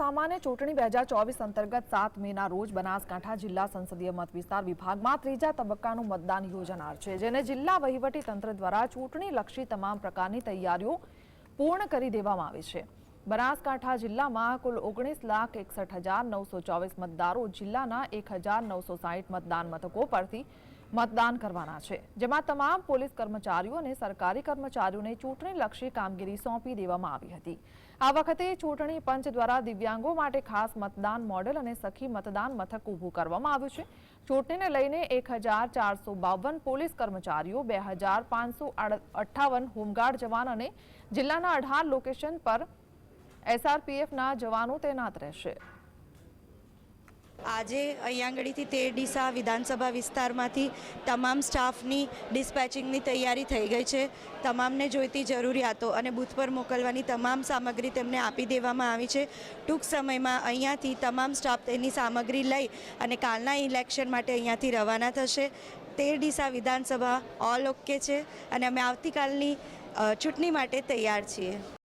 સામાન્ય ચૂંટણી 2024 અંતર્ગત 7 મેના રોજ બનાસકાંઠા જિલ્લા સંસદીય મત વિસ્તાર વિભાગમાં ત્રીજા તબક્કાનું મતદાન યોજાનાર છે, જેને જિલ્લા વહીવટી તંત્ર દ્વારા ચૂંટણીલક્ષી તમામ પ્રકારની તૈયારીઓ પૂર્ણ કરી દેવામાં આવી છે। બનાસકાંઠા જિલ્લામાં કુલ 19,61,924 મતદારો જિલ્લાના 1,960 મતદાન મથકો પરથી મતદાન કરવાના છે, જેમાં તમામ પોલીસ કર્મચારીઓ અને સરકારી કર્મચારીઓને ચૂંટણીલક્ષી કામગીરી સોંપી દેવામાં આવી હતી। આ વખતે ચૂંટણી પંચ દ્વારા દિવ્યાંગો માટે ખાસ મતદાન મોડેલ અને સખી મતદાન મથક ઊભું કરવામાં આવ્યું છે। ચૂંટણીને લઈને 1,452 પોલીસ કર્મચારીઓ, 2,558 હોમગાર્ડ જવાન અને જિલ્લાના 18 લોકેશન પર SRPFના જવાનો તૈનાત રહેશે। આજે અહીંયા આગળથી 13 ડીસા વિધાનસભા વિસ્તારમાંથી તમામ સ્ટાફની ડિસ્પેચિંગની તૈયારી થઈ ગઈ છે। તમામને જોઈતી જરૂરિયાતો અને બૂથ પર મોકલવાની તમામ સામગ્રી તેમને આપી દેવામાં આવી છે। ટૂંક સમયમાં અહીંયાથી તમામ સ્ટાફ તેની સામગ્રી લઈ અને કાલના ઇલેક્શન માટે અહીંયાથી રવાના થશે। 13 ડીસા વિધાનસભા ઓલ ઓકે છે અને અમે આવતીકાલની ચૂંટણી માટે તૈયાર છીએ।